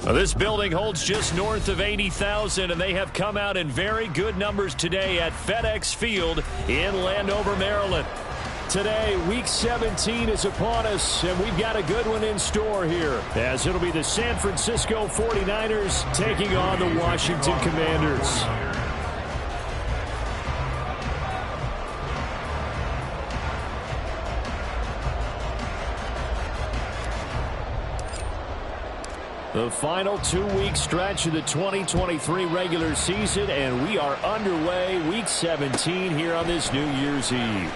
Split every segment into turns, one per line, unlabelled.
This building holds just north of 80,000, and they have come out in very good numbers today at FedEx Field in Landover, Maryland. Today, Week 17 is upon us, and we've got a good one in store here, as it'll be the San Francisco 49ers taking on the Washington Commanders. The final 2-week stretch of the 2023 regular season, and we are underway Week 17 here on this New Year's Eve.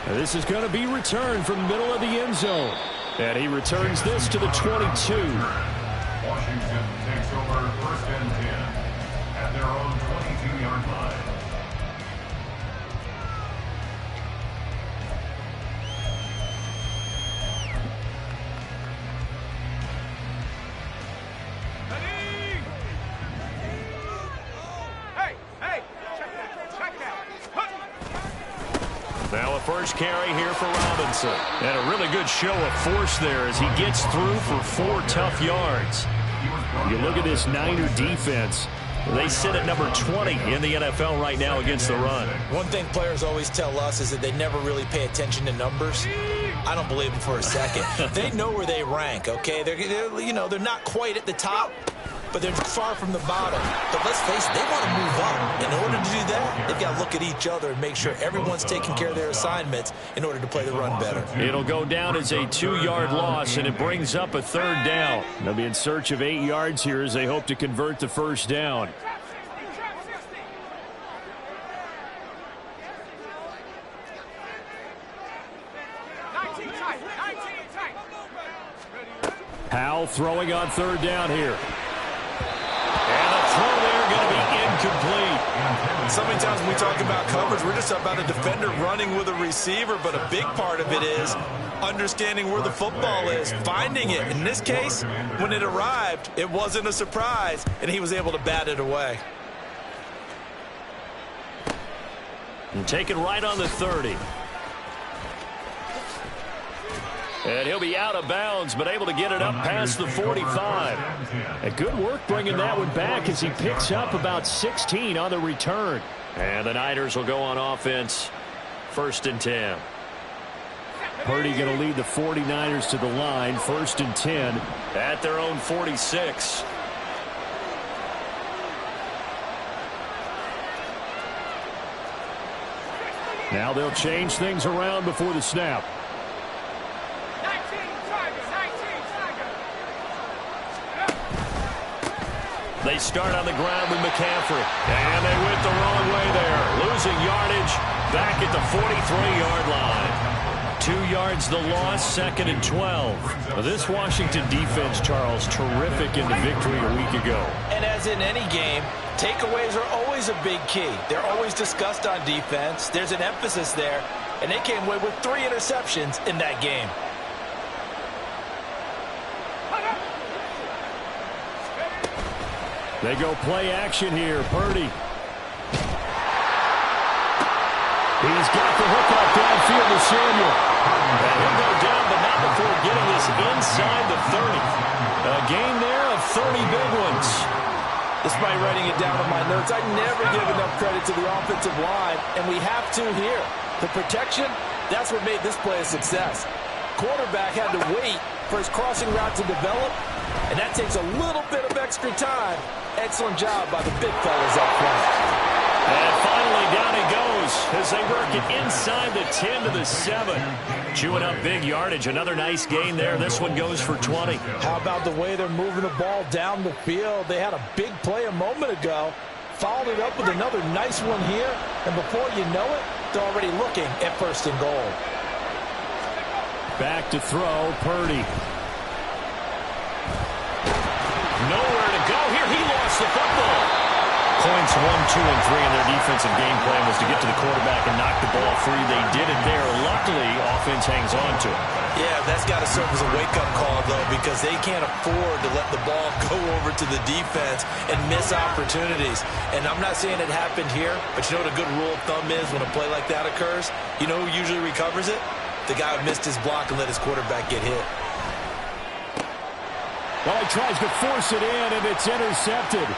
Now, this is going to be returned from the middle of the end zone. And he returns this to the 22.
Washington takes over 1st and 10 at their own 22-yard line.
Now a first carry here for Robinson. And a really good show of force there as he gets through for 4 tough yards. You look at this Niner defense. They sit at number 20 in the NFL right now against the run.
One thing players always tell us is that they never really pay attention to numbers. I don't believe them for a second. They know where they rank, okay? They're not quite at the top, but they're far from the bottom. But let's face it, they want to move up. In order to do that, they've got to look at each other and make sure everyone's taking care of their assignments in order to play the run better.
It'll go down as a 2-yard loss, and it brings up a 3rd down. They'll be in search of 8 yards here as they hope to convert the 1st down. Powell throwing on 3rd down here. And the throw there going to be incomplete.
So many times when we talk about coverage, we're just about a defender running with a receiver, but a big part of it is understanding where the football is, finding it. In this case, when it arrived, it wasn't a surprise, and he was able to bat it away.
And taken right on the 30. And he'll be out of bounds, but able to get it up past the 45. And good work bringing that one back as he picks up about 16 on the return. And the Niners will go on offense, 1st and 10. Purdy going to lead the 49ers to the line, 1st and 10 at their own 46. Now they'll change things around before the snap. They start on the ground with McCaffrey. And they went the wrong way there. Losing yardage back at the 43-yard line. 2 yards the loss, 2nd and 12. Now, this Washington defense, Charles, terrific in the victory a week ago.
And as in any game, takeaways are always a big key. They're always discussed on defense. There's an emphasis there, and they came away with 3 interceptions in that game.
They go play action here. Purdy. He's got the hook out downfield to Samuel. And he'll go down, but not before getting this inside the 30. A gain there of 30 big ones.
Despite writing it down in my notes, I never give enough credit to the offensive line, and we have to here. The protection, that's what made this play a success. Quarterback had to wait for his crossing route to develop, and that takes a little bit of extra time. Excellent job by the big fellas up front.
And finally, down he goes as they work it inside the 10 to the 7. Chewing up big yardage. Another nice gain there. This one goes for 20.
How about the way they're moving the ball down the field? They had a big play a moment ago. Followed it up with another nice one here. And before you know it, they're already looking at 1st and goal.
Back to throw, Purdy. Nowhere to go here. He lost the football. Points 1, 2, and 3 in their defensive game plan was to get to the quarterback and knock the ball free. They did it there. Luckily, offense hangs on to it.
Yeah, that's got to serve as a wake-up call, though, because they can't afford to let the ball go over to the defense and miss opportunities. And I'm not saying it happened here, but you know what a good rule of thumb is when a play like that occurs? You know who usually recovers it? The guy who missed his block and let his quarterback get hit.
Well, he tries to force it in, and it's intercepted.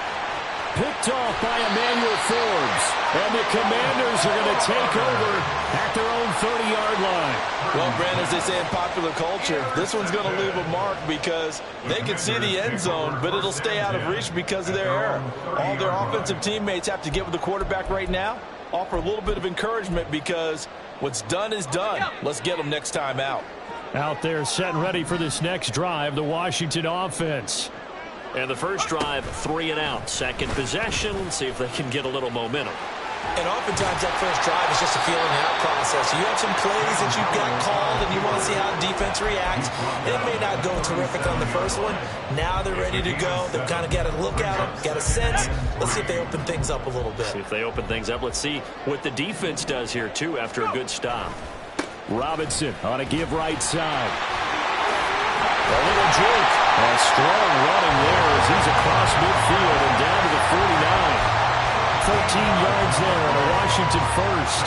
Picked off by Emmanuel Forbes. And the Commanders are going to take over at their own 30-yard line.
Well, Brandon, as they say in popular culture, this one's going to leave a mark because they can see the end zone, but it'll stay out of reach because of their error. All their offensive teammates have to get with the quarterback right now, offer a little bit of encouragement because what's done is done. Let's get them next time out.
Out there set and ready for this next drive, the Washington offense. And the first drive, 3 and out. Second possession, see if they can get a little momentum.
And oftentimes that first drive is just a feeling out process. You have some plays that you've got called and you want to see how the defense reacts. It may not go terrific on the first one. Now they're ready to go. They've kind of got a look at them, got a sense. Let's see if they open things up a little bit.
See if they open things up. Let's see what the defense does here, too, after a good stop. Robinson on a give right side. A little juke. A strong running there as he's across midfield and down to the 49. 13 yards there on a Washington first.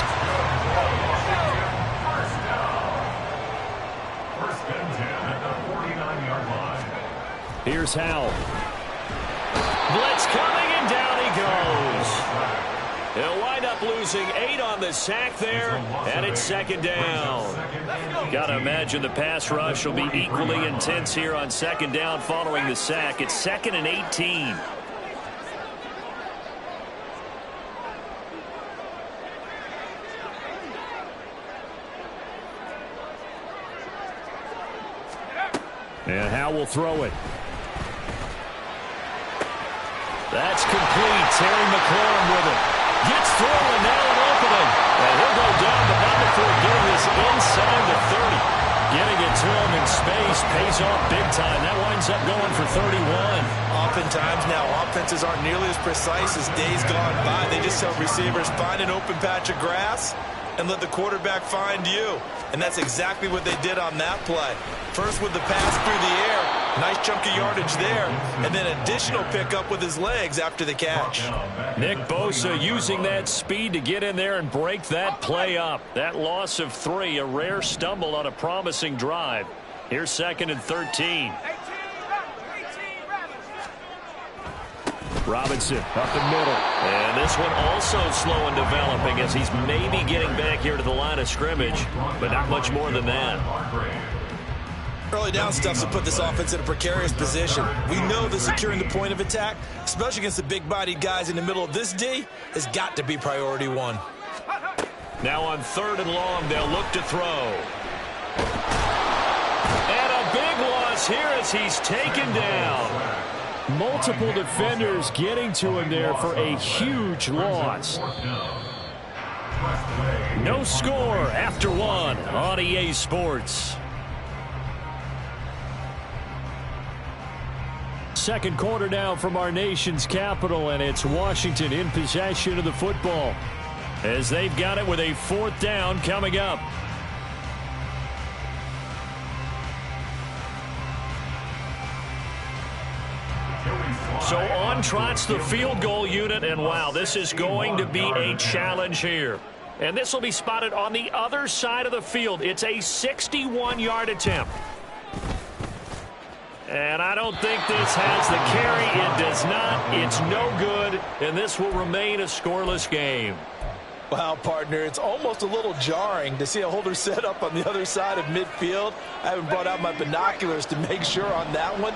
First and 10 at the 49-yard line.
Here's Howell. Blitz coming, and down he goes. He'll wind up losing 8 on the sack there, and it's 2nd down. Got to imagine the pass rush will be equally intense here on 2nd down following the sack. It's 2nd and 18. And Howell will throw it. That's complete. Terry McLaurin with it. Gets through and now an opening. And he'll go down, but not before getting this inside the 30. Getting it to him in space pays off big time. That winds up going for 31.
Oftentimes now offenses aren't nearly as precise as days gone by. They just tell receivers, find an open patch of grass and let the quarterback find you. And that's exactly what they did on that play. First with the pass through the air, nice chunk of yardage there, and then additional pickup with his legs after the catch.
Nick Bosa using that speed to get in there and break that play up. That loss of 3, a rare stumble on a promising drive. Here's 2nd and 13. Robinson up the middle. And this one also slow in developing as he's maybe getting back here to the line of scrimmage, but not much more than that.
Early down stuff's to put this offense in a precarious position. We know that securing the point of attack, especially against the big-bodied guys in the middle of this D, has got to be priority 1.
Now on 3rd and long, they'll look to throw. And a big loss here as he's taken down. Multiple defenders getting to him there for a huge loss. No score after one on EA Sports. Second quarter now from our nation's capital, and it's Washington in possession of the football as they've got it with a fourth down coming up. So on trots the field goal unit, and wow, this is going to be a challenge here. And this will be spotted on the other side of the field. It's a 61-yard attempt. And I don't think this has the carry. It does not. It's no good, and this will remain a scoreless game.
Wow, partner, it's almost a little jarring to see a holder set up on the other side of midfield. I haven't brought out my binoculars to make sure on that one.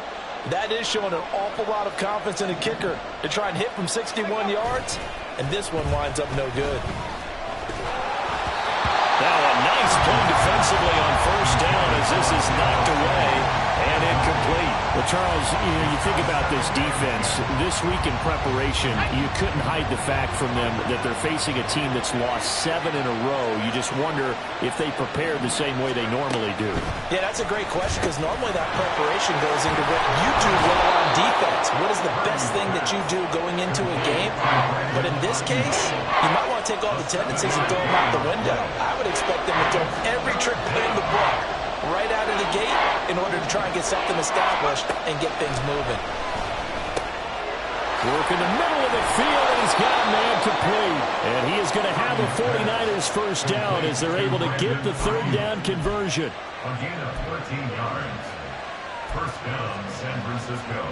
That is showing an awful lot of confidence in a kicker to try and hit from 61 yards, and this one winds up no good.
Now a nice play defensively on first down as this is knocked away and incomplete. Well, Charles, you think about this defense. This week in preparation, you couldn't hide the fact from them that they're facing a team that's lost 7 in a row. You just wonder if they prepared the same way they normally do.
Yeah, that's a great question because normally that preparation goes into what you do well on defense. What is the best thing that you do going into a game? But in this case, you might want to take all the tendencies and throw them out the window. I would expect them to throw every trick play in the book right out of the gate in order to try and get something established and get things moving.
Work in the middle of the field, and he's got a man complete. And he is going to have a 49ers first down as they're able to get the third down conversion.
A gain of 13 yards. First down, San Francisco.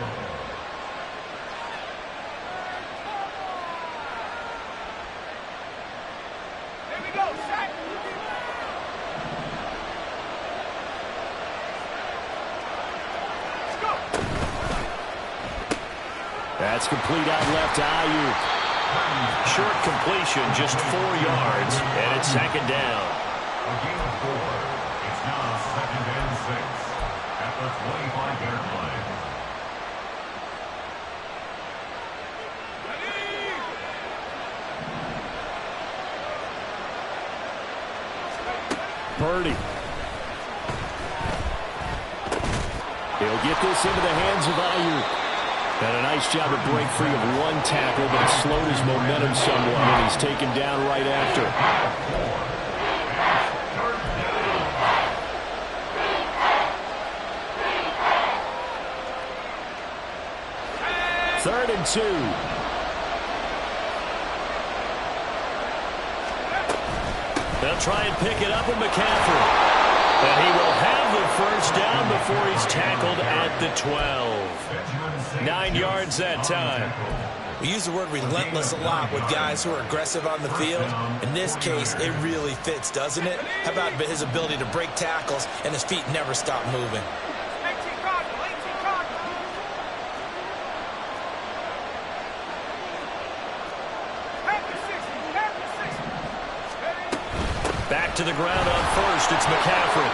Here we go, set.
That's complete out left to Ayuk. Short completion, just 4 yards, and it's second down.
A gain of 4. It's now second and 6 at the 25-yard line.
Purdy. He'll get this into the hands of Ayuk. And a nice job to break free of one tackle, but it slowed his momentum somewhat, and he's taken down right after. Third and 2. They'll try and pick it up with McCaffrey. And he will have the first down before he's tackled at the 12. 9 yards that time.
We use the word relentless a lot with guys who are aggressive on the field. In this case, it really fits, doesn't it? How about his ability to break tackles and his feet never stop moving?
Back to the ground on first. It's McCaffrey.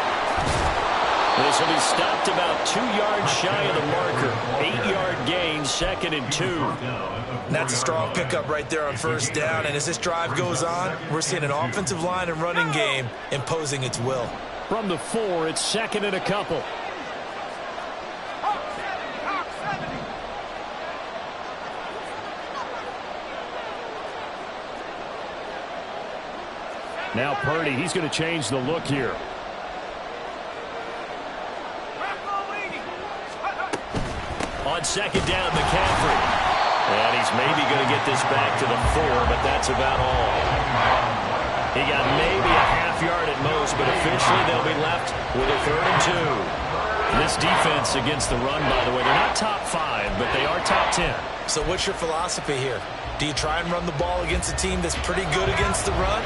This will be stopped about 2 yards shy of the marker. 8-yard gain, second and 2.
And that's a strong pickup right there on first down. And as this drive goes on, we're seeing an offensive line and running game imposing its will.
From the 4, it's second and a couple. Now Purdy, he's going to change the look here. On second down, McCaffrey. And he's maybe going to get this back to the 4, but that's about all. He got maybe a half yard at most, but officially they'll be left with a third and 2. This defense against the run, by the way, they're not top 5, but they are top 10.
So what's your philosophy here? Do you try and run the ball against a team that's pretty good against the run?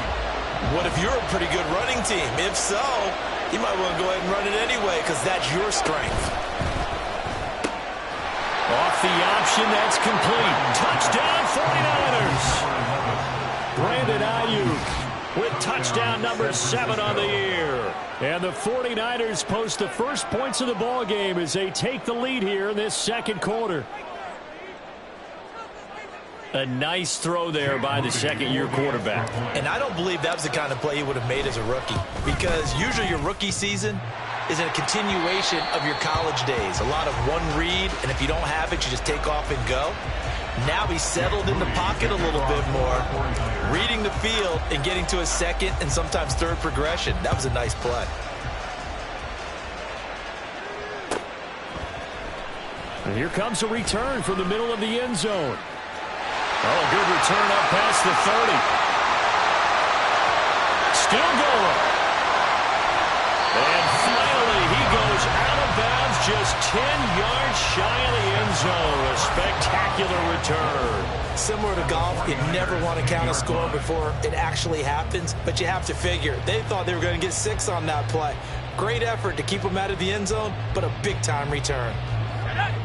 What if you're a pretty good running team? If so, you might want to go ahead and run it anyway because that's your strength.
Off the option, that's complete. Touchdown, 49ers. Brandon Ayuk with touchdown number 7 on the year. And the 49ers post the first points of the ball game as they take the lead here in this second quarter. A nice throw there by the second-year quarterback.
And I don't believe that was the kind of play he would have made as a rookie, because usually your rookie season is a continuation of your college days. A lot of one read, and if you don't have it, you just take off and go. Now he's settled in the pocket a little bit more, reading the field and getting to a second and sometimes third progression. That was a nice play.
And here comes a return from the middle of the end zone. Oh, good return up past the 30. Still going. And finally, he goes out of bounds just 10 yards shy of the end zone. A spectacular return.
Similar to golf, you never want to count a score before it actually happens, but you have to figure. They thought they were going to get 6 on that play. Great effort to keep them out of the end zone, but a big-time return.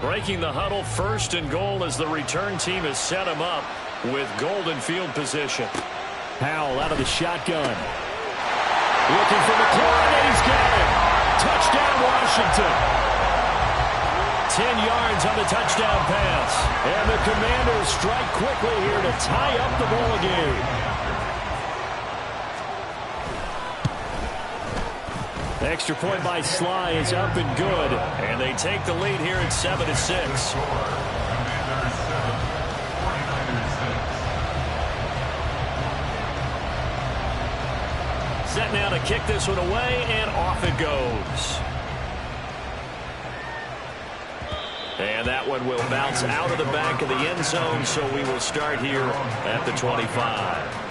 Breaking the huddle, 1st and goal as the return team has set him up with golden field position. Howell out of the shotgun. Looking for McLaurin, and he's got it. Touchdown, Washington. 10 yards on the touchdown pass. And the Commanders strike quickly here to tie up the ball game. Extra point by Sly is up and good. And they take the lead here at 7-6. Set now to kick this one away, and off it goes. And that one will bounce out of the back of the end zone, so we will start here at the 25.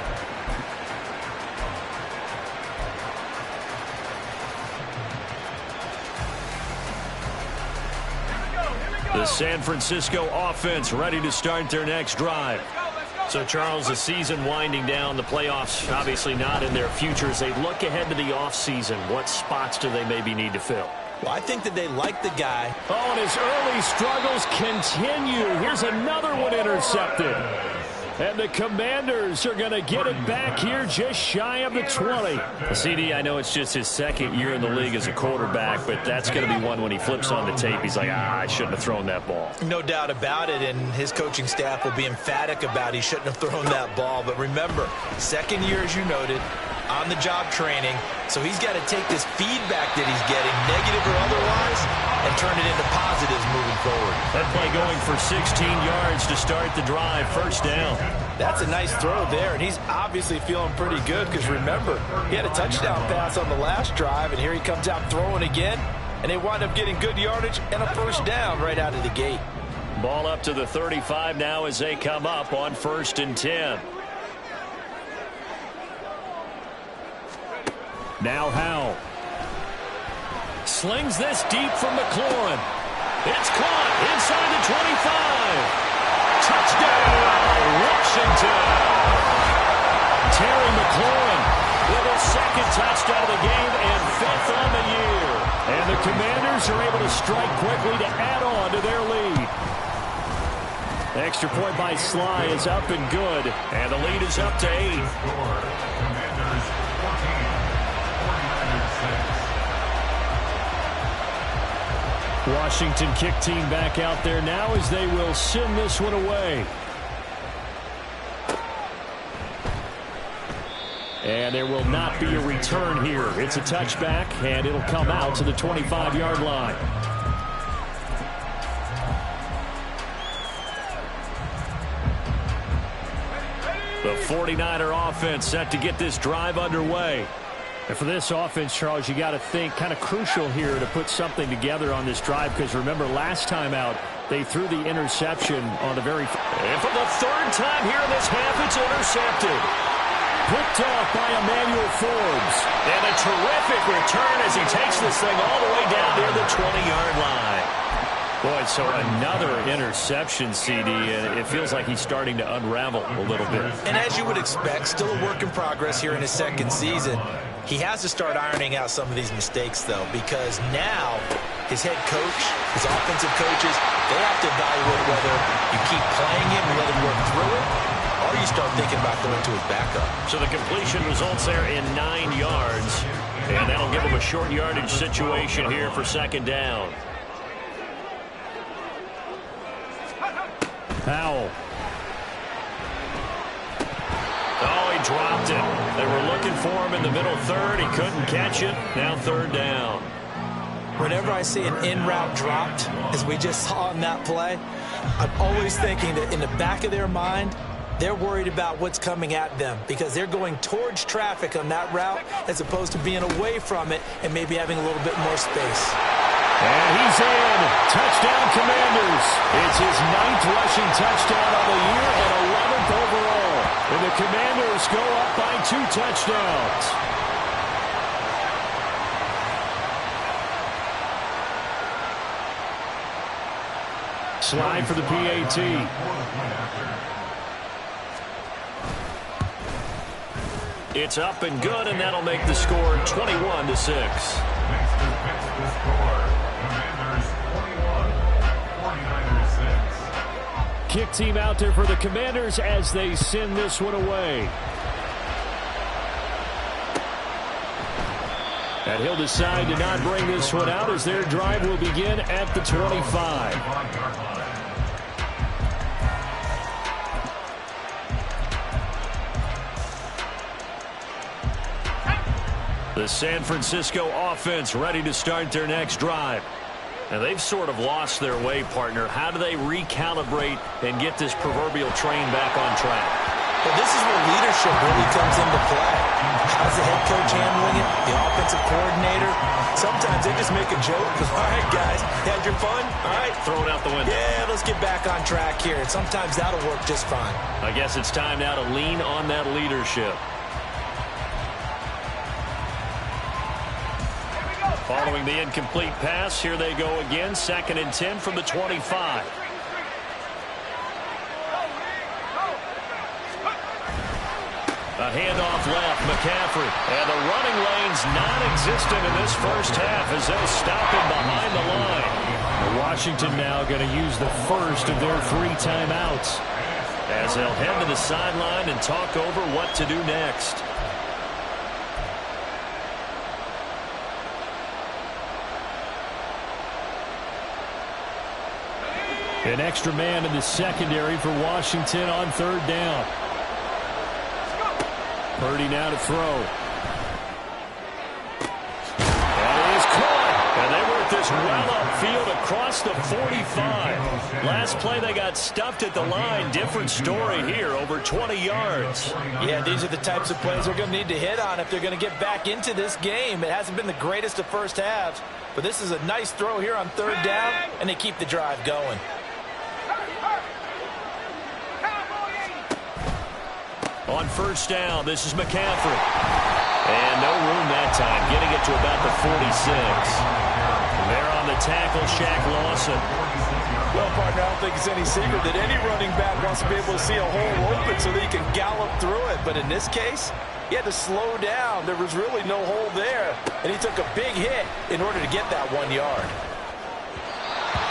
The San Francisco offense ready to start their next drive. So, Charles, the season winding down, the playoffs obviously not in their future. As they look ahead to the offseason, what spots do they maybe need to fill?
Well, I think that they like the guy.
Oh, and his early struggles continue. Here's another one intercepted. And the Commanders are going to get it back here just shy of the 20. CD, I know it's just his second year in the league as a quarterback, but that's going to be one when he flips on the tape. He's like, I shouldn't have thrown that ball.
No doubt about it, and his coaching staff will be emphatic about he shouldn't have thrown that ball. But remember, second year, as you noted, on-the-job training, so he's got to take this feedback that he's getting, negative or otherwise, and turn it into positives moving forward.
That play going for 16 yards to start the drive, 1st down.
That's a nice throw there, and he's obviously feeling pretty good because, remember, he had a touchdown pass on the last drive, and here he comes out throwing again, and they wind up getting good yardage and a 1st down right out of the gate.
Ball up to the 35 now as they come up on 1st and 10. Now Howell slings this deep from McLaurin. It's caught inside the 25. Touchdown, Washington. Terry McLaurin with his 2nd touchdown of the game and 5th on the year. And the Commanders are able to strike quickly to add on to their lead. Extra point by Sly is up and good. And the lead is up to 8. Washington kick team back out there now as they will send this one away. And there will not be a return here. It's a touchback, and it'll come out to the 25-yard line. The 49er offense set to get this drive underway. And for this offense, Charles, you got to think kind of crucial here to put something together on this drive, because remember last time out they threw the interception on the very and for the 3rd time here in this half, it's intercepted. Picked off by Emmanuel Forbes. And a terrific return as he takes this thing all the way down near the 20-yard line. Boy, so another interception, CD, and it feels like he's starting to unravel a little bit.
And as you would expect, still a work in progress here in his 2nd season. He has to start ironing out some of these mistakes, though, because now his head coach, his offensive coaches, they have to evaluate whether you keep playing him and let him work through it, or you start thinking about going to his backup.
So the completion results there in 9 yards, and that'll give him a short yardage situation here for 2nd down. Howell dropped it. They were looking for him in the middle third. He couldn't catch it. Now third down.
Whenever I see an in-route dropped, as we just saw in that play, I'm always thinking that in the back of their mind, they're worried about what's coming at them because they're going towards traffic on that route as opposed to being away from it and maybe having a little bit more space.
And he's in. Touchdown, Commanders. It's his 9th rushing touchdown on the year and 11th overall. And the Commanders go up by 2 touchdowns. Slide for the PAT. It's up and good, and that'll make the score 21-6.
Makes the score. Commanders 21, 49ers 6.
Kick team out there for the Commanders as they send this one away. And he'll decide to not bring this one out as their drive will begin at the 25. The San Francisco offense ready to start their next drive. And they've sort of lost their way, partner. How do they recalibrate and get this proverbial train back on track?
Well, this is where leadership really comes into play. How's the head coach handling it? The offensive coordinator? Sometimes they just make a joke. All right, guys, you had your fun? All right.
Throw it out the window.
Yeah, let's get back on track here. And sometimes that'll work just fine.
I guess it's time now to lean on that leadership. Following the incomplete pass, here they go again. 2nd and 10 from the 25. A handoff left, McCaffrey. And the running lane's non-existent in this first half as they'll stop him behind the line. Washington now going to use the first of their 3 timeouts as they'll head to the sideline and talk over what to do next. An extra man in the secondary for Washington on 3rd down. Purdy now to throw. And it is caught. And they work this well upfield across the 45. Last play they got stuffed at the line. Different story here, over 20 yards.
Yeah, these are the types of plays they're going to need to hit on if they're going to get back into this game. It hasn't been the greatest of first halves, but this is a nice throw here on 3rd down, and they keep the drive going.
On 1st down, this is McCaffrey. And no room that time, getting it to about the 46. There on the tackle, Shaq Lawson.
Well, partner, I don't think it's any secret that any running back wants to be able to see a hole open so that he can gallop through it. But in this case, he had to slow down. There was really no hole there. And he took a big hit in order to get that 1 yard.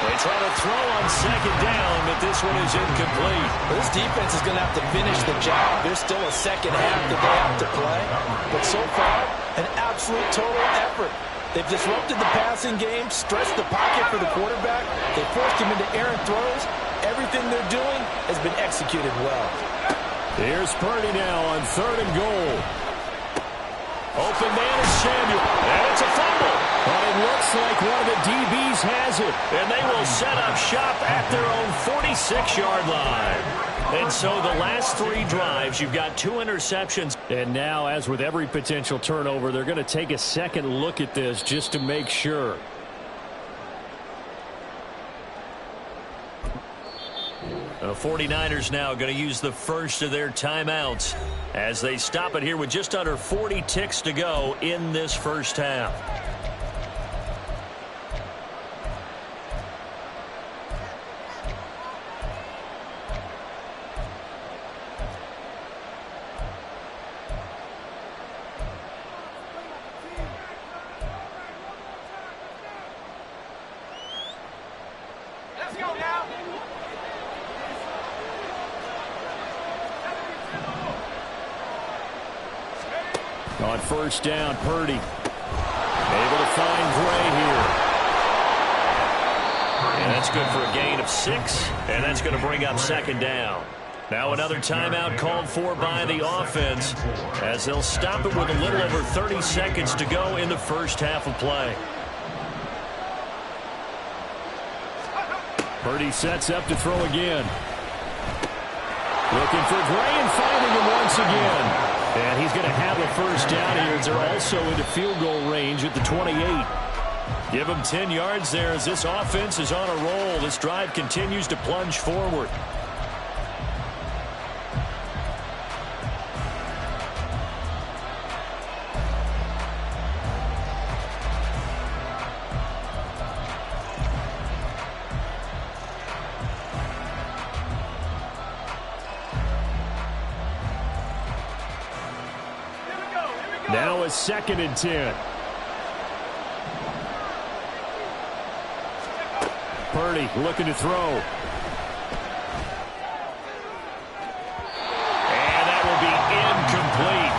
They try to throw on 2nd down, but this one is incomplete.
Well, this defense is going to have to finish the job. There's still a second half that they have to play. But so far, an absolute total effort. They've disrupted the passing game, stretched the pocket for the quarterback. They forced him into errant throws. Everything they're doing has been executed well.
Here's Purdy now on 3rd and goal. Open man is Samuel, and it's a fumble. But it looks like one of the DBs has it, and they will set up shop at their own 46-yard line. And so the last 3 drives, you've got 2 interceptions. And now, as with every potential turnover, they're going to take a second look at this just to make sure. The 49ers now going to use the first of their timeouts as they stop it here with just under 40 ticks to go in this first half.
Let's go now.
On 1st down, Purdy able to find Gray here. And that's good for a gain of 6, and that's going to bring up 2nd down. Now another timeout called for by the offense as they'll stop it with a little over 30 seconds to go in the first half of play.
Purdy sets up to throw again. Looking for Gray and finding him once again.
And he's going to have a first down here as they're also into field goal range at the 28. Give him 10 yards there as this offense is on a roll. This drive continues to plunge forward.
Now a 2nd and 10. Purdy looking to throw.
And that will be incomplete.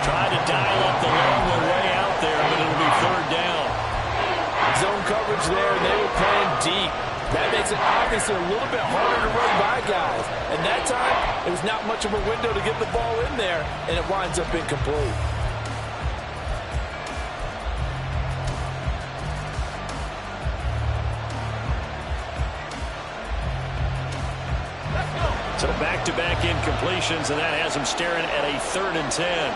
Tried to dial up the long way out there, but it'll be 3rd down.
Zone coverage there, and they were playing deep. That makes it obviously a little bit harder to run by guys. And that time, it was not much of a window to get the ball in there, and it winds up incomplete.
So back-to-back incompletions, and that has him staring at a 3rd and 10.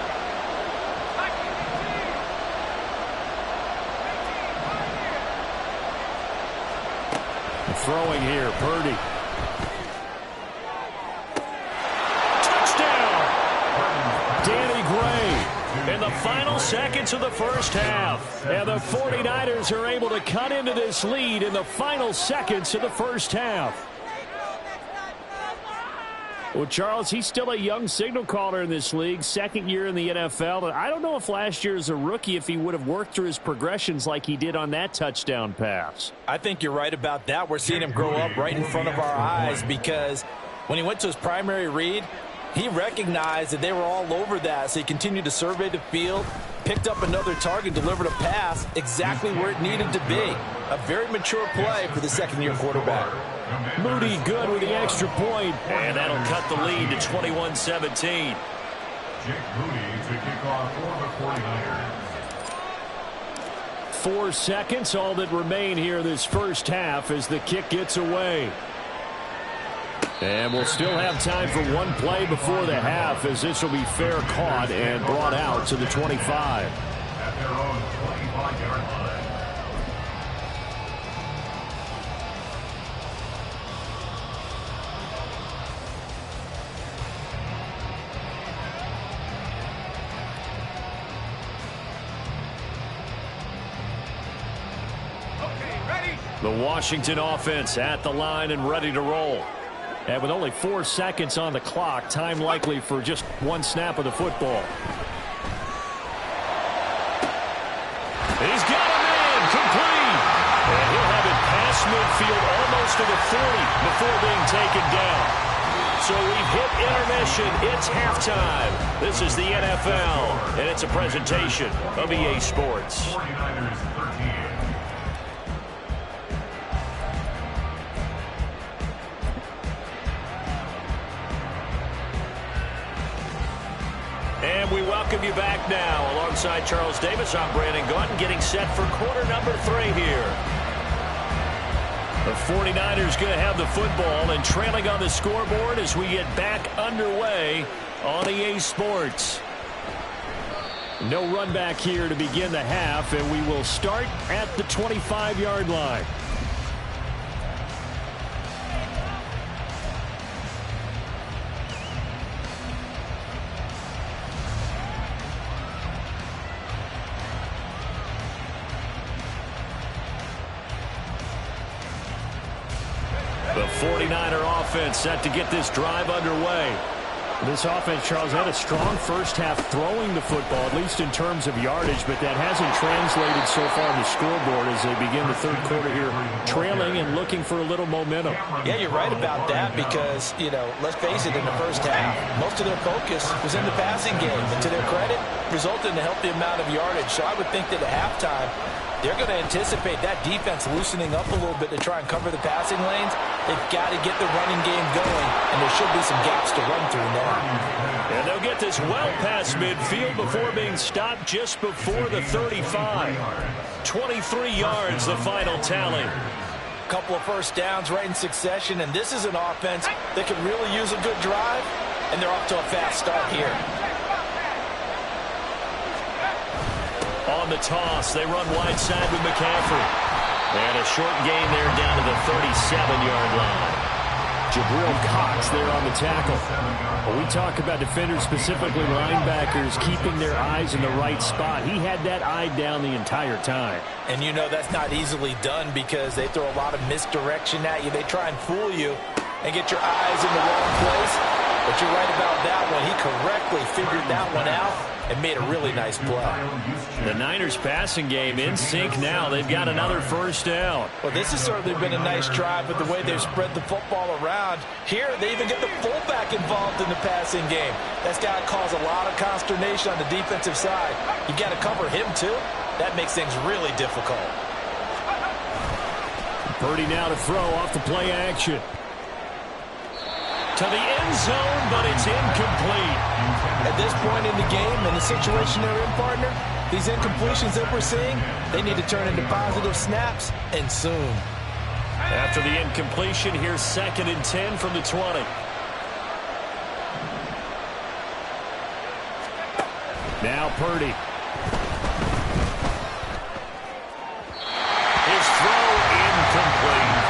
Throwing here, Purdy.
Touchdown! Danny Gray in the final seconds of the first half. And the 49ers are able to cut into this lead in the final seconds of the first half.
Well, Charles, he's still a young signal caller in this league, 2nd year in the NFL. And I don't know if last year as a rookie if he would have worked through his progressions like he did on that touchdown pass.
I think you're right about that. We're seeing him grow up right in front of our eyes because when he went to his primary read, he recognized that they were all over that. So he continued to survey the field, picked up another target, delivered a pass exactly where it needed to be. A very mature play for the 2nd-year quarterback.
Moody good with the extra point.
And that'll cut the lead to 21-17.
Jake Moody to kick off for the 49ers.
4 seconds, all that remain here this first half as the kick gets away. And we'll still have time for one play before the half as this will be fair caught and brought out to the 25.
At their own 25-yard line.
The Washington offense at the line and ready to roll.
And with only 4 seconds on the clock, time likely for just one snap of the football.
He's got him in, complete. And he'll have it past midfield almost to the 40 before being taken down. So we've hit intermission. It's halftime. This is the NFL, and it's a presentation of EA Sports.
49ers 13.
And we welcome you back now. Alongside Charles Davis, I'm Brandon Gaudin, getting set for quarter number 3 here. The 49ers going to have the football and trailing on the scoreboard as we get back underway on EA Sports.
No run back here to begin the half, and we will start at the 25-yard line.
The 49er offense set to get this drive underway.
This offense, Charles, had a strong first half throwing the football, at least in terms of yardage, but that hasn't translated so far on the scoreboard as they begin the third quarter here, trailing and looking for a little momentum.
Yeah, you're right about that because, you know, let's face it, in the first half, most of their focus was in the passing game. And to their credit, resulted in a healthy amount of yardage. So I would think that at halftime,
They're going to anticipate that defense loosening up a little bit to try and cover the passing lanes. They've got to get the running game going, and there should be some gaps to run through now.
And they'll get this well past midfield before being stopped just before the 35. 23 yards, the final tally.
Couple of first downs right in succession, and this is an offense that can really use a good drive, and they're off to a fast start here.
On the toss, they run wide side with McCaffrey. And a short gain there down to the 37-yard line. Jabril Cox there on the tackle. When we talk about defenders, specifically linebackers, keeping their eyes in the right spot, he had that eye down the entire time.
And you know that's not easily done because they throw a lot of misdirection at you. They try and fool you and get your eyes in the wrong place. But you're right about that one. He correctly figured that one out and made a really nice play.
The Niners passing game in sync now. They've got another first down.
Well, this has certainly been a nice drive with the way they've spread the football around. Here, they even get the fullback involved in the passing game. That's got to cause a lot of consternation on the defensive side. You got to cover him, too. That makes things really difficult.
Purdy now to throw off the play action. To the end zone, but it's incomplete.
At this point in the game, and the situation they're in, partner, these incompletions that we're seeing, they need to turn into positive snaps, and soon.
After the incompletion, here's 2nd and 10 from the 20. Now Purdy. His throw incomplete.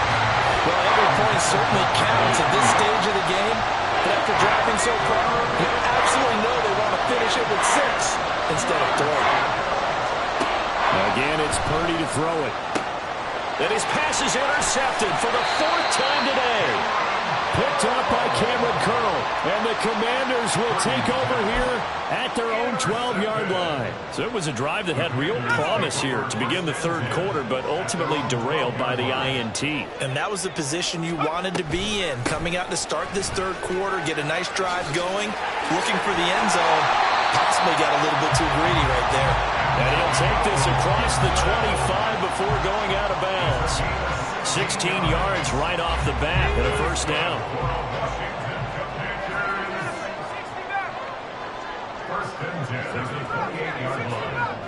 Well, every point certainly counts at this stage of the game, but after driving so far, you absolutely know they want to finish it with 6 instead of 3.
Again, it's Purdy to throw it. And his pass is intercepted for the 4th time today. Picked up by Cameron Curl. And the Commanders will take over here at their own 12-yard line. So it was a drive that had real promise here to begin the 3rd quarter, but ultimately derailed by the INT.
And that was the position you wanted to be in. Coming out to start this 3rd quarter, get a nice drive going, looking for the end zone. Possibly got a little bit too greedy right there.
And he'll take this across the 25 before going out of bounds. 16 yards right off the bat and a first down.
First and 10 is the 48-yard line.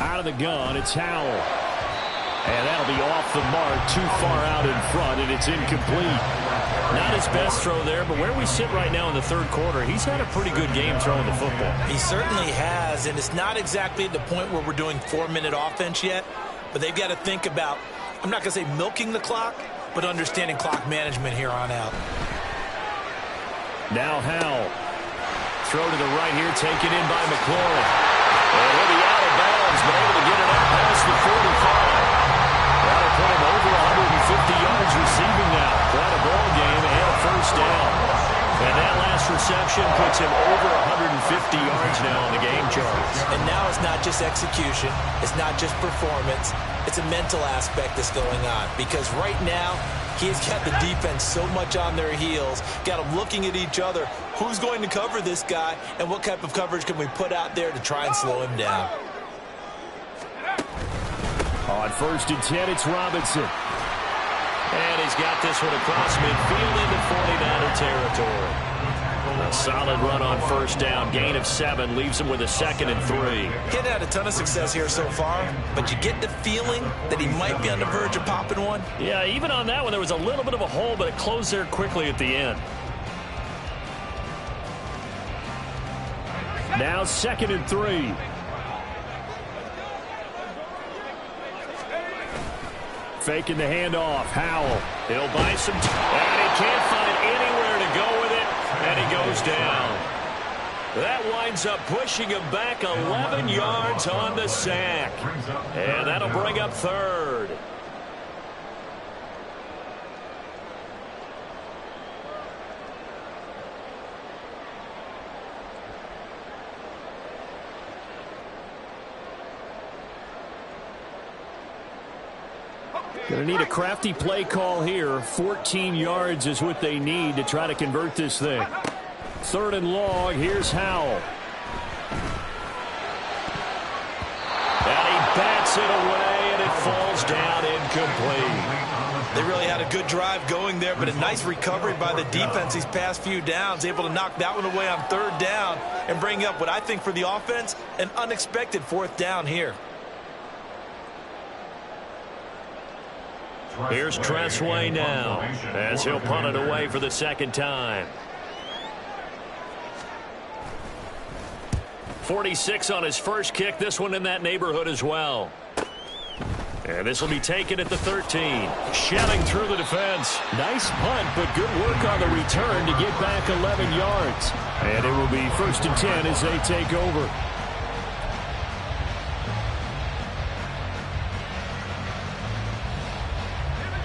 Out of the gun, it's Howell. And that'll be off the mark, too far out in front, and it's incomplete. Not his best throw there, but where we sit right now in the 3rd quarter, he's had a pretty good game throwing the football.
He certainly has, and it's not exactly at the point where we're doing 4-minute offense yet, but they've got to think about, I'm not going to say milking the clock, but understanding clock management here on out.
Now Howell. Throw to the right here, taken in by McLaurin. And he'll be out of bounds, but able to get it up past the 45. That'll put him over 150 yards receiving now. Quite a ball game and a first down. And that last reception puts him over 150 yards now on the game charts.
And now it's not just execution. It's not just performance. It's a mental aspect that's going on. Because right now, he's got the defense so much on their heels. Got them looking at each other. Who's going to cover this guy? And what type of coverage can we put out there to try and slow him down?
On 1st and 10, it's Robinson. And he's got this one across midfield into 49er territory. A solid run on first down. Gain of 7 leaves him with a 2nd and 3.
He's had a ton of success here so far, but you get the feeling that he might be on the verge of popping one.
Yeah, even on that one, there was a little bit of a hole, but it closed there quickly at the end. Now 2nd and 3. Faking the handoff. Howell. He'll buy some time. And he can't find anywhere to go with it. And he goes down. That winds up pushing him back 11 yards on the sack. And that'll bring up 3rd. Going to need a crafty play call here. 14 yards is what they need to try to convert this thing.
3rd and long. Here's Howell. And he bats it away, and it falls down incomplete.
They really had a good drive going there, but a nice recovery by the defense these past few downs, able to knock that one away on 3rd down and bring up what I think for the offense, an unexpected 4th down here.
Here's Tressway now as he'll punt it away for the 2nd time. 46 on his first kick. This one in that neighborhood as well. And this will be taken at the 13. Shelling through the defense.
Nice punt, but good work on the return to get back 11 yards. And it will be 1st and 10 as they take over.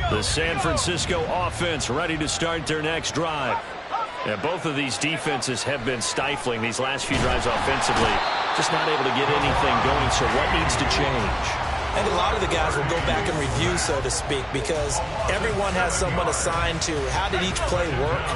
The San Francisco offense ready to start their next drive. And both of these defenses have been stifling these last few drives offensively. Just not able to get anything going, so what needs to change?
I think a lot of the guys will go back and review, so to speak, because everyone has someone assigned to how did each play work.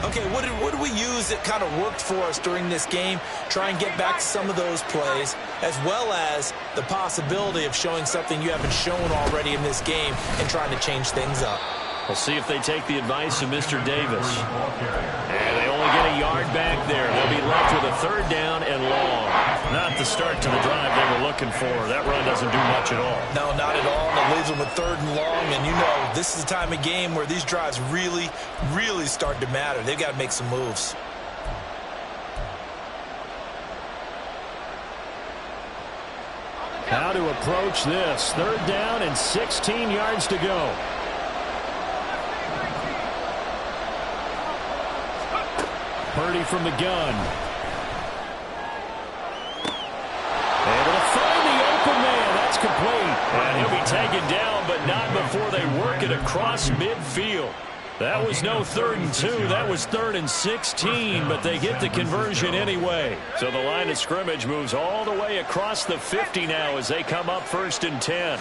Okay, what did we use that kind of worked for us during this game? Try and get back to some of those plays, as well as the possibility of showing something you haven't shown already in this game and trying to change things up.
We'll see if they take the advice of Mr. Davis. And they only get a yard back there. They'll be left with a 3rd down and long. Not the start to the drive they were looking for. That run doesn't do much at all.
No, not at all. And it leaves them with 3rd and long. And you know, this is the time of game where these drives really, really start to matter. They've got to make some moves.
How to approach this. 3rd down and 16 yards to go. Purdy from the gun. Able to find the open man. That's complete.
And he'll be taken down, but not before they work it across midfield. That was no 3rd and 2. That was 3rd and 16, but they get the conversion anyway. So the line of scrimmage moves all the way across the 50 now as they come up 1st and 10.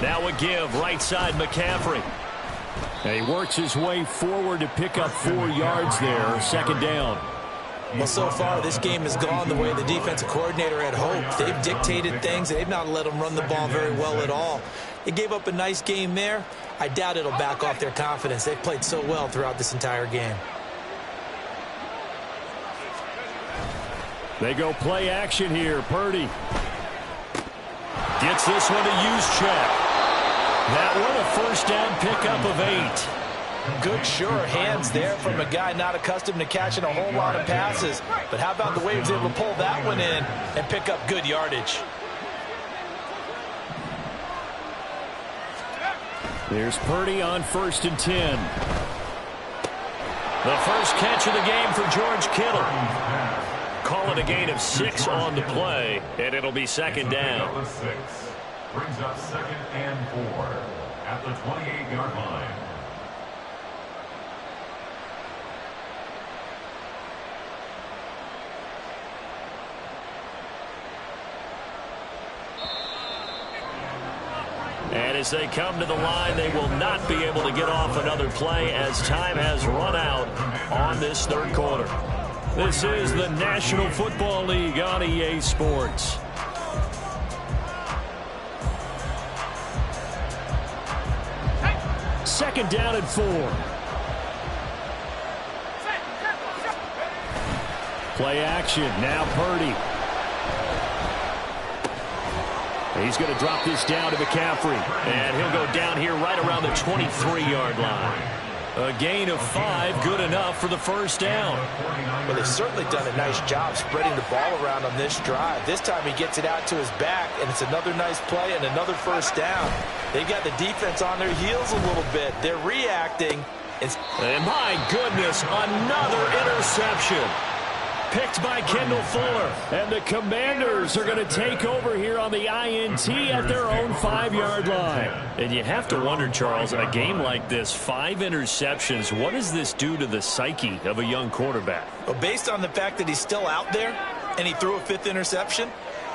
Now a give, right side McCaffrey.
And he works his way forward to pick up 4 yards there, 2nd down.
Well, so far, this game has gone the way the defensive coordinator had hoped. They've dictated things. They've not let them run the ball very well at all. They gave up a nice game there. I doubt it'll back off their confidence. They've played so well throughout this entire game.
They go play action here. Purdy gets this one to Juszczyk. That one a 1st down pickup of 8.
Good, sure hands there from a guy not accustomed to catching a whole lot of passes. But how about the way he was able to pull that one in and pick up good yardage?
There's Purdy on 1st and 10.
The first catch of the game for George Kittle. Call it a gain of 6 on the play, and it'll be 2nd down.
Brings up 2nd and 4 at the 28-yard line.
And as they come to the line, they will not be able to get off another play as time has run out on this 3rd quarter. This is the National Football League on EA Sports.
Second down and 4. Play action. Now Purdy. He's going to drop this down to McCaffrey.
And he'll go down here right around the 23-yard line. A gain of 5, good enough for the 1st down.
Well, they've certainly done a nice job spreading the ball around on this drive. This time he gets it out to his back, and it's another nice play and another 1st down. They've got the defense on their heels a little bit. They're reacting.
And my goodness, another interception. Picked by Kendall Fuller.
And the Commanders are going to take over here on the INT at their own 5-yard line.
And you have to wonder, Charles, a game like this, 5 interceptions, what does this do to the psyche of a young quarterback?
Well, based on the fact that he's still out there and he threw a 5th interception,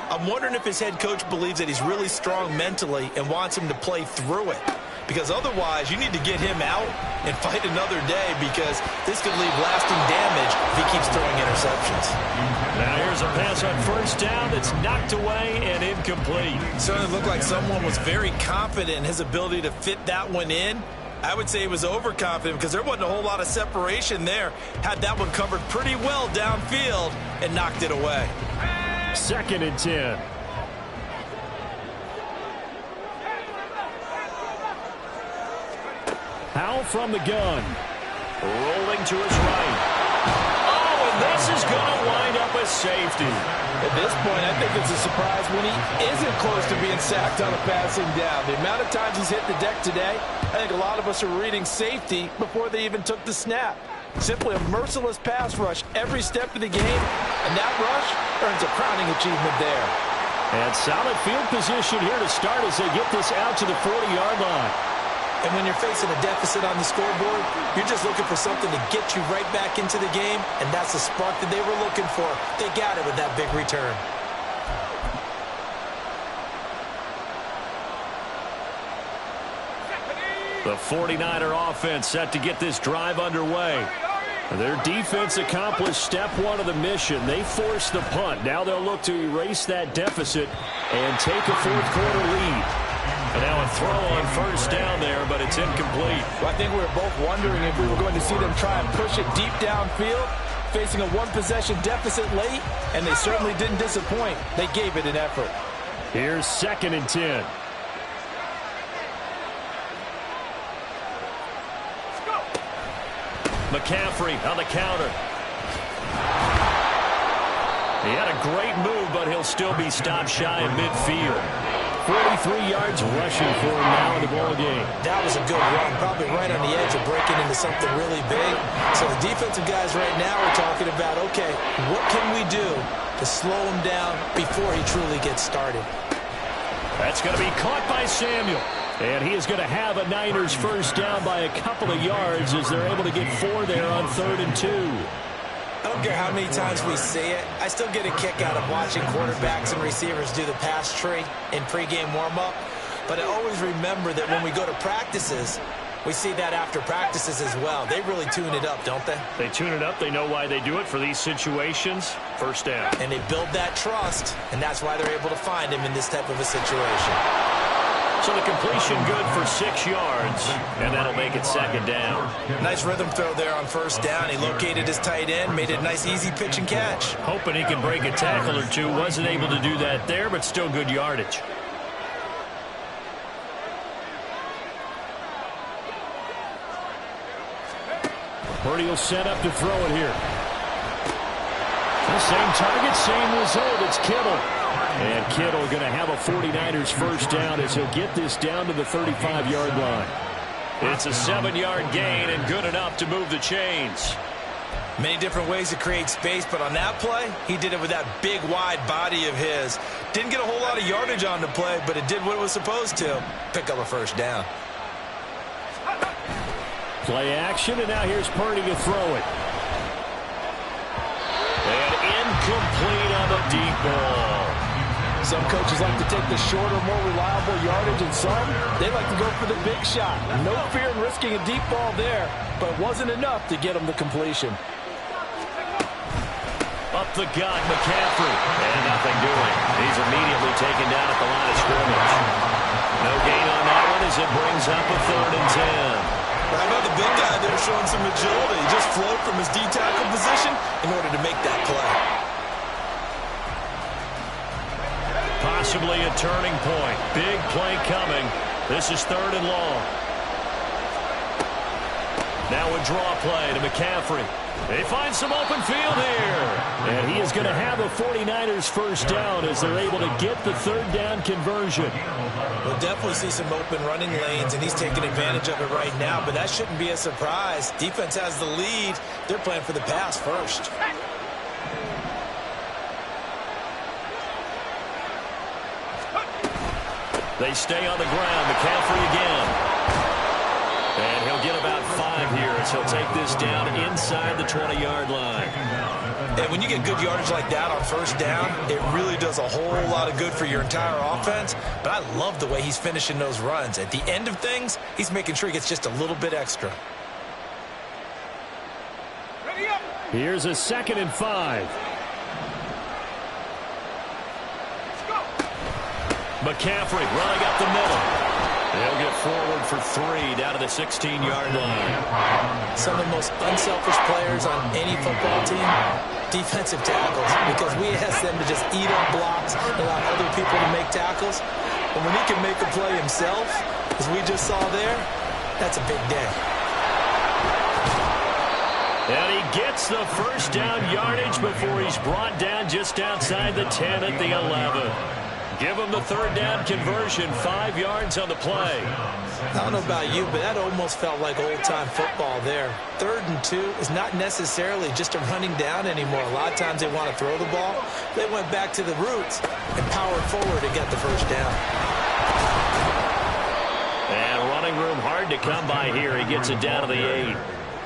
I'm wondering if his head coach believes that he's really strong mentally and wants him to play through it. because otherwise you need to get him out and fight another day, because this could leave lasting damage if he keeps throwing interceptions.
Now here's a pass on first down that's knocked away and incomplete.
Certainly looked like someone was very confident in his ability to fit that one in. I would say he was overconfident because there wasn't a whole lot of separation there. Had that one covered pretty well downfield and knocked it away.
2nd and 10. Howell from the gun. Rolling to his right. Oh, and this is going to wind up a safety.
At this point, I think it's a surprise when he isn't close to being sacked on a passing down. The amount of times he's hit the deck today, I think a lot of us are reading safety before they even took the snap. Simply a merciless pass rush every step of the game, and that rush earns a crowning achievement there.
And solid field position here to start as they get this out to the 40-yard line.
And when you're facing a deficit on the scoreboard, you're just looking for something to get you right back into the game, and that's the spark that they were looking for. They got it with that big return.
The 49er offense set to get this drive underway. Their defense accomplished step one of the mission. They forced the punt. Now they'll look to erase that deficit and take a fourth-quarter lead. And now a throw on first down there, but it's incomplete.
Well, I think we were both wondering if we were going to see them try and push it deep downfield, facing a one-possession deficit late, and they certainly didn't disappoint. They gave it an effort.
Here's 2nd and 10. McCaffrey on the counter. He had a great move, but he'll still be stopped shy of midfield. 43 yards rushing for him now in the ball game.
That was a good run, probably right on the edge of breaking into something really big. So the defensive guys right now are talking about, okay, what can we do to slow him down before he truly gets started?
That's going to be caught by Samuel. And he is going to have a Niners first down by a couple of yards as they're able to get 4 there on 3rd and 2.
I don't care how many times we see it. I still get a kick out of watching quarterbacks and receivers do the pass tree in pregame warm-up. But I always remember that when we go to practices, we see that after practices as well. They really tune it up, don't they?
They tune it up. They know why they do it for these situations. First down.
And they build that trust, and that's why they're able to find him in this type of a situation.
So the completion good for 6 yards, and that'll make it 2nd down.
Nice rhythm throw there on first down. He located his tight end, made it a nice easy pitch and catch.
Hoping he can break a tackle or two. Wasn't able to do that there, but still good yardage. Purdy will set up to throw it here. The same target, same result. It's Kittle. And Kittle going to have a 49ers first down as he'll get this down to the 35-yard line. It's a 7-yard gain and good enough to move the chains.
Many different ways to create space, but on that play, he did it with that big, wide body of his. Didn't get a whole lot of yardage on the play, but it did what it was supposed to. Pick up a first down.
Play action, and now here's Purdy to throw it. And incomplete on the deep ball.
Some coaches like to take the shorter, more reliable yardage, and some, they like to go for the big shot. No fear in risking a deep ball there, but it wasn't enough to get him the completion.
Up the gut, McCaffrey. And nothing doing. He's immediately taken down at the line of scrimmage. No gain on that one as it brings up a 3rd and 10.
How about the big guy there showing some agility? He just flowed from his D-tackle position in order to make that play.
Possibly a turning point. Big play coming. This is 3rd and long. Now a draw play to McCaffrey. They find some open field here. And he is going to have a 49ers first down as they're able to get the 3rd down conversion.
We'll definitely see some open running lanes, and he's taking advantage of it right now, but that shouldn't be a surprise. Defense has the lead. They're playing for the pass first.
They stay on the ground. McCaffrey again. And he'll get about 5 here yards. He'll take this down inside the 20-yard line.
And when you get good yardage like that on first down, it really does a whole lot of good for your entire offense. But I love the way he's finishing those runs. At the end of things, he's making sure he gets just a little bit extra.
Here's a 2nd and 5. McCaffrey running up the middle. They'll get forward for 3 down to the 16-yard line.
Some of the most unselfish players on any football team, defensive tackles, because we ask them to just eat up blocks, allow other people to make tackles. But when he can make a play himself, as we just saw there, that's a big day.
And he gets the first down yardage before he's brought down just outside the 10 at the 11. Give him the 3rd down conversion, 5 yards on the play.
I don't know about you, but that almost felt like old-time football there. 3rd and 2 is not necessarily just a running down anymore. A lot of times they want to throw the ball. They went back to the roots and powered forward and got the first down.
And running room hard to come by here. He gets it down to the 8.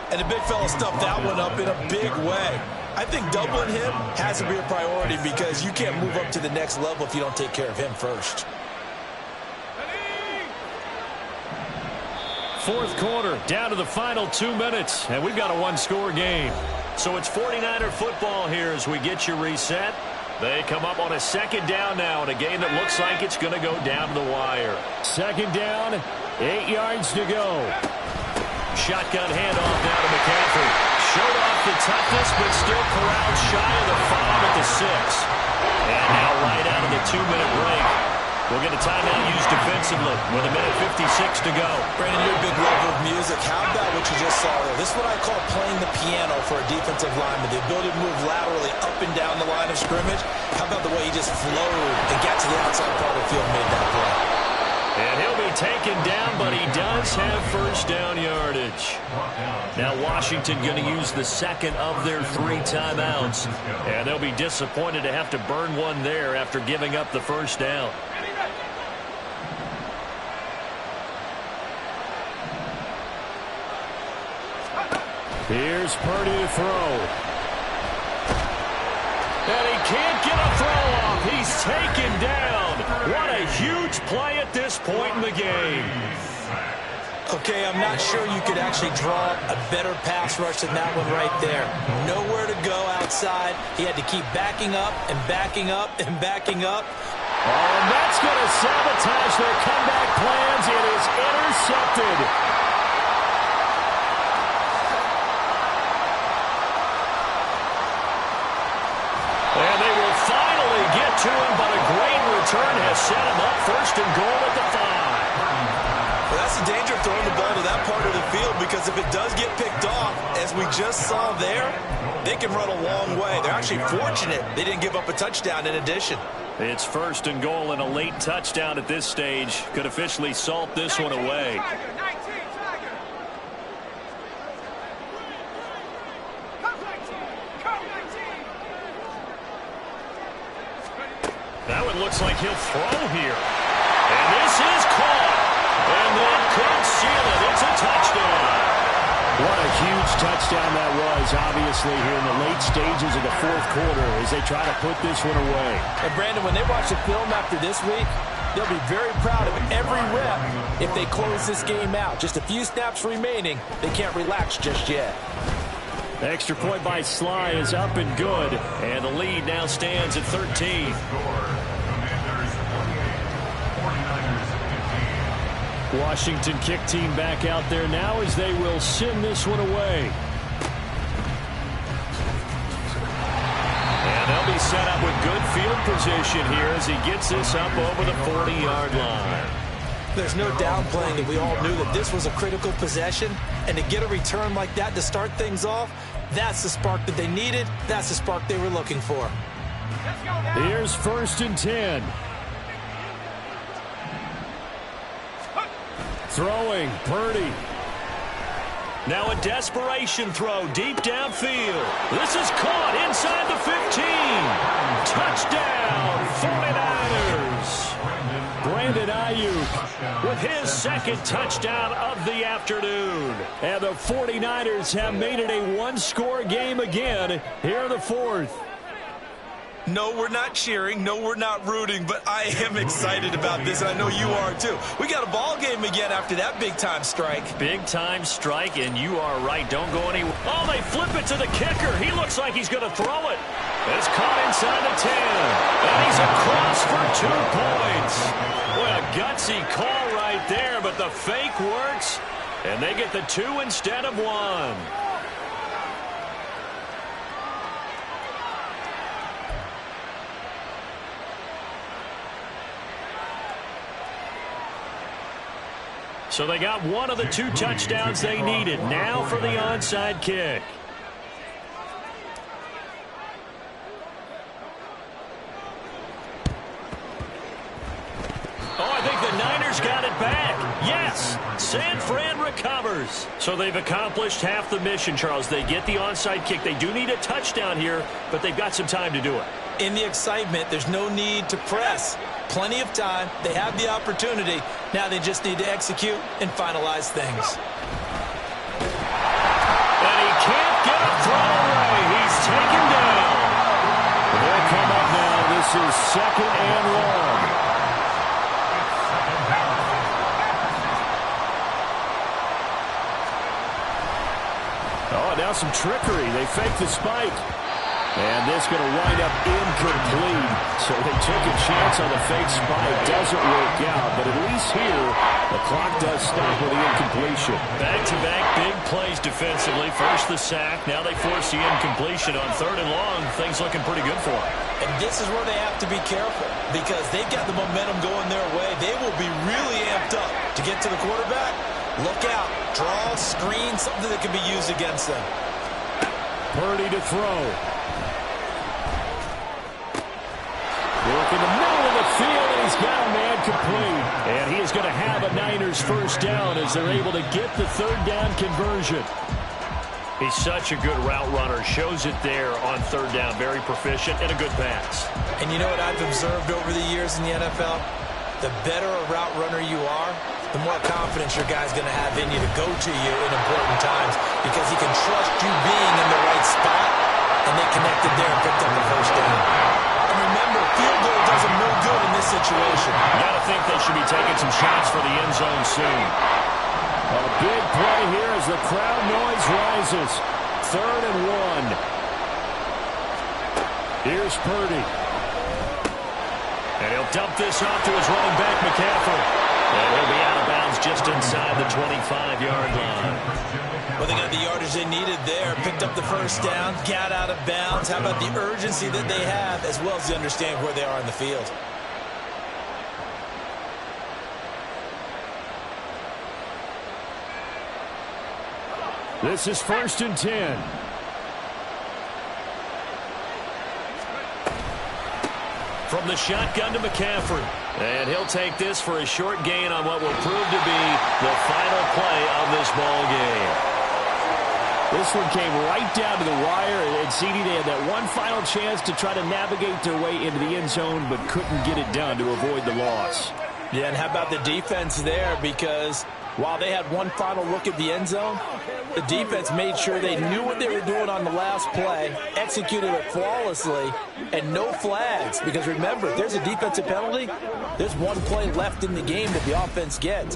And the big fella stuffed that one up in a big way. I think doubling him has to be a priority because you can't move up to the next level if you don't take care of him first.
4th quarter, down to the final 2 minutes, and we've got a 1-score game.
So it's 49er football here as we get you reset. They come up on a 2nd down now in a game that looks like it's going to go down to the wire.
2nd down, 8 yards to go.
Shotgun handoff now to McCaffrey. Showed off the toughness, but still corralled shy of the 5 at the 6. And now right out of the 2-minute break. We'll get a timeout used defensively with 1:56 to go.
Brandon, you're a big lover of music. How about what you just saw there? This is what I call playing the piano for a defensive lineman. The ability to move laterally up and down the line of scrimmage. How about the way he just flowed and got to the outside part of the field and made that play?
And he'll be taken down, but he does have first down yardage. Now Washington going to use the 2nd of their 3 timeouts. And they'll be disappointed to have to burn one there after giving up the first down.
Here's Purdy to throw.
And he can't get a throw off. He's taken down. What a huge play at this point in the game.
Okay, I'm not sure you could actually draw a better pass rush than that one right there. Nowhere to go outside. He had to keep backing up and backing up and backing up.
Oh, and that's going to sabotage their comeback plans. It is intercepted.
And they will finally get to him, but a great return has set him up 1st and goal at the 5.
Well, that's the danger of throwing the ball to that part of the field because if it does get picked off, as we just saw there, they can run a long way. They're actually fortunate they didn't give up a touchdown in addition.
It's 1st and goal and a late touchdown at this stage. Could officially salt this one away. That one looks like he'll throw here. And this is caught. And that could seal it. It's a touchdown.
What a huge touchdown that was, obviously, here in the late stages of the 4th quarter as they try to put this one away.
And, Brandon, when they watch the film after this week, they'll be very proud of every rep if they close this game out. Just a few snaps remaining. They can't relax just yet.
Extra point by Sly is up and good.
And the lead now stands at 13.
Washington kick team back out there now as they will send this one away.
And they'll be set up with good field position here as he gets this up over the 40-yard line.
There's no downplaying that we all knew that this was a critical possession, and to get a return like that to start things off, that's the spark that they needed. That's the spark they were looking for.
Here's 1st and 10. Throwing, Purdy.
Now a desperation throw deep downfield. This is caught inside the 15. Touchdown, 49ers.
Brandon Ayuk with his second touchdown of the afternoon. And the 49ers have made it a one-score game again here in the fourth.
No, we're not cheering. No, we're not rooting, but I am excited about this, and I know you are too. We got a ball game again after that big-time strike.
Big-time strike, and you are right. Don't go anywhere. Oh, they flip it to the kicker. He looks like he's going to throw it. It's caught inside the 10, and he's across for 2 points. What a gutsy call right there, but the fake works, and they get the 2 instead of 1. So they got one of the 2 touchdowns they needed. Now for the onside kick. Oh, I think the Niners got it back. Yes, San Fran recovers. So they've accomplished half the mission, Charles. They get the onside kick. They do need a touchdown here, but they've got some time to do it.
In the excitement, there's no need to press. Plenty of time. They have the opportunity. Now they just need to execute and finalize things.
And he can't get a throw away. He's taken down.
They'll come up now. This is 2nd and long. Oh, now some trickery. They fake the spike. And this going to wind up incomplete. So they took a chance on the fake spike. Doesn't work out, but at least here, the clock does stop with the incompletion.
Back-to-back big plays defensively. First the sack. Now they force the incompletion on 3rd and long. Things looking pretty good for them.
And this is where they have to be careful because they've got the momentum going their way. They will be really amped up to get to the quarterback. Look out. Draw, screen, something that can be used against them.
Purdy to throw. Work in the middle of the field, and he's got a man complete. And he is going to have a Niners first down as they're able to get the 3rd down conversion.
He's such a good route runner. Shows it there on 3rd down. Very proficient and a good pass.
And you know what I've observed over the years in the NFL? The better a route runner you are, the more confidence your guy's going to have in you to go to you in important times because he can trust you being in the right spot, and they connected there and picked up the first down. And remember, field goal does them no good in this situation.
You got to think they should be taking some shots for the end zone soon.
A big play here as the crowd noise rises. 3rd and 1. Here's Purdy.
And he'll dump this off to his running back, McCaffrey. And he'll be out of bounds just inside the 25-yard line.
Well, they got the yardage they needed there. Picked up the first down, got out of bounds. How about the urgency that they have as well as they understand where they are in the field?
This is 1st and 10.
From the shotgun to McCaffrey. And he'll take this for a short gain on what will prove to be the final play of this ball game.
This one came right down to the wire, and CD, they had that one final chance to try to navigate their way into the end zone, but couldn't get it done to avoid the loss.
Yeah, and how about the defense there? Because while they had one final look at the end zone, the defense made sure they knew what they were doing on the last play, executed it flawlessly, and no flags. Because remember, if there's a defensive penalty, there's one play left in the game that the offense gets.